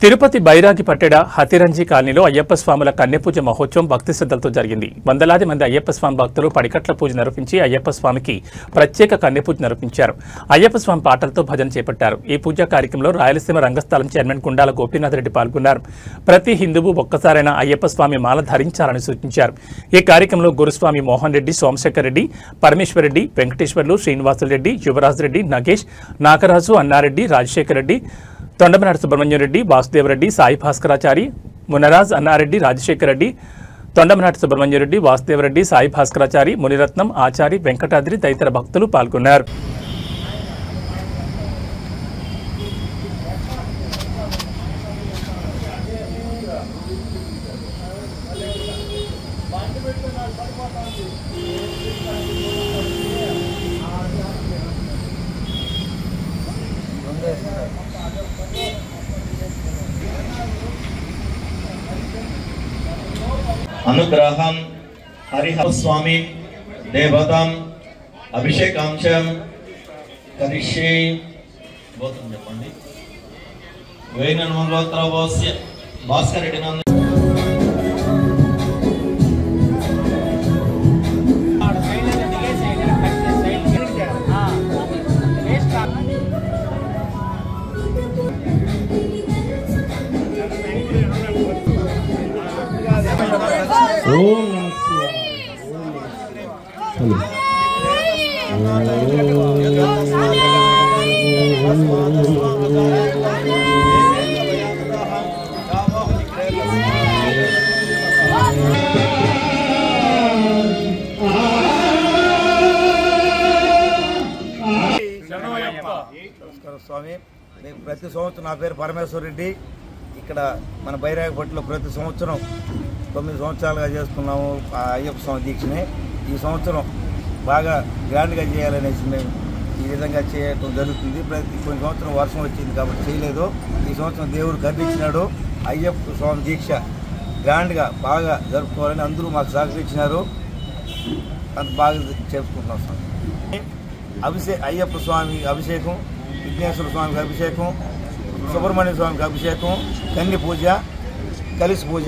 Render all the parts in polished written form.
తిరుపతి బైరాగి పట్టెడ హతిరంజి కాలనీలో అయ్యప్ప స్వాముల కన్యపూజ మహోత్సవం భక్తి శ్రద్ధలతో జరిగింది. వందలాది మంది అయ్యప్ప స్వామి భక్తులు పడికట్ల పూజ నిర్వహించి అయ్యప్ప స్వామికి ప్రత్యేక కన్యపూజ నిర్వహించారు. అయ్యప్ప స్వామి పాటలతో భజన చేపట్టారు. ఈ పూజా కార్యక్రమంలో రాయలసీమ రంగస్థలం చైర్మన్ గుండాల గోపీనాథ్ రెడ్డి పాల్గొన్నారు. ప్రతి హిందువు ఒక్కసారైనా అయ్యప్ప స్వామి మాల ధరించాలని సూచించారు. ఈ కార్యక్రమంలో గురుస్వామి మోహన్ రెడ్డి, సోమశేఖర్ రెడ్డి, పరమేశ్వర్ రెడ్డి, వెంకటేశ్వర్లు, శ్రీనివాసులు రెడ్డి, యువరాజ్ రెడ్డి, నగేష్, నాగరాజు, అన్నారెడ్డి, రాజశేఖర్ రెడ్డి, తొండమనాడు సుబ్రహ్మణ్యం రెడ్డి, వాసుదేవరెడ్డి, సాయి భాస్కరాచారి, మునరాజ్, అన్నారెడ్డి, రాజశేఖర్ రెడ్డి, తొండమనాడు సుబ్రహ్మణ్యం రెడ్డి, వాసుదేవరెడ్డి, సాయి భాస్కరాచారి, మునిరత్నం, ఆచారి, వెంకటాద్రి తదితర భక్తులు పాల్గొన్నారు. अनुग्रहं हरिहर स्वामी देवतां अभिषेकांशं करिष्ये बोधं చెప్పండి వేణుమల్లోత్రవస్య భాస్కర్ రెడ్డి నంద ఓం నమః స్వామి. ప్రతి సంవత్సరం నా పేరు పరమేశ్వర్ రెడ్డి. ఇక్కడ మన బైరాగిపట్టిలో ప్రతి సంవత్సరం 9 సంవత్సరాలుగా చేస్తున్నాము అయ్యప్ప స్వామి దీక్షని. ఈ సంవత్సరం బాగా గ్రాండ్గా చేయాలనేసి మేము ఈ విధంగా చేయటం జరుగుతుంది. కొన్ని సంవత్సరం వర్షం వచ్చింది కాబట్టి చేయలేదు. ఈ సంవత్సరం దేవుడు కర్ణించినాడు. అయ్యప్ప స్వామి దీక్ష గ్రాండ్గా బాగా జరుపుకోవాలని అందరూ మాకు సహకరించినారు. అంత బాగా చేసుకుంటున్నాం స్వామి. అయ్యప్ప స్వామి అభిషేకం, విఘ్నేశ్వర స్వామికి అభిషేకం, సుబ్రహ్మణ్య స్వామికి అభిషేకం, కన్య పూజ, కలిసి పూజ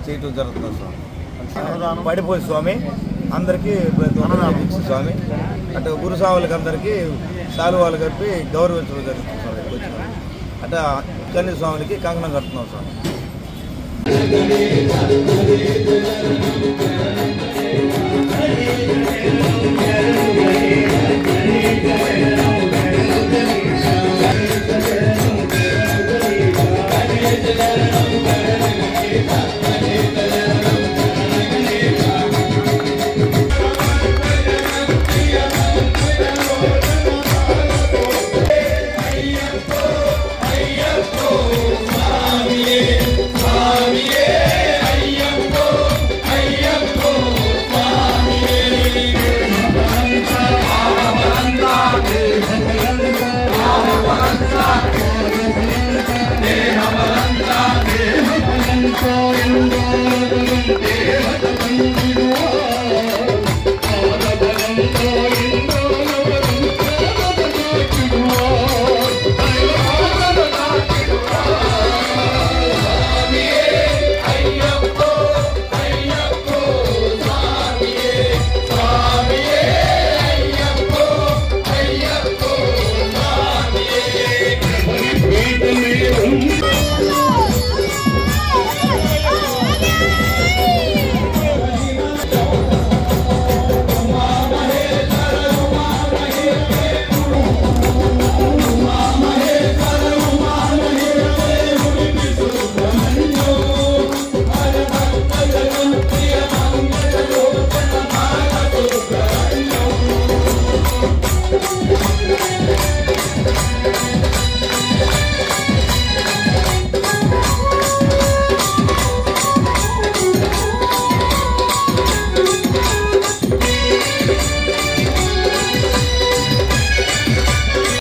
చేయటం జరుగుతుంది స్వామి. పడిపోయి స్వామి అందరికీ స్వామి అంటే గురుస్వాములకి అందరికీ శాలువాలు కప్పి గౌరవించడం జరుగుతుంది స్వామి. అంటే కన్య స్వాములకి కంకణం కడుతున్నాం స్వామి.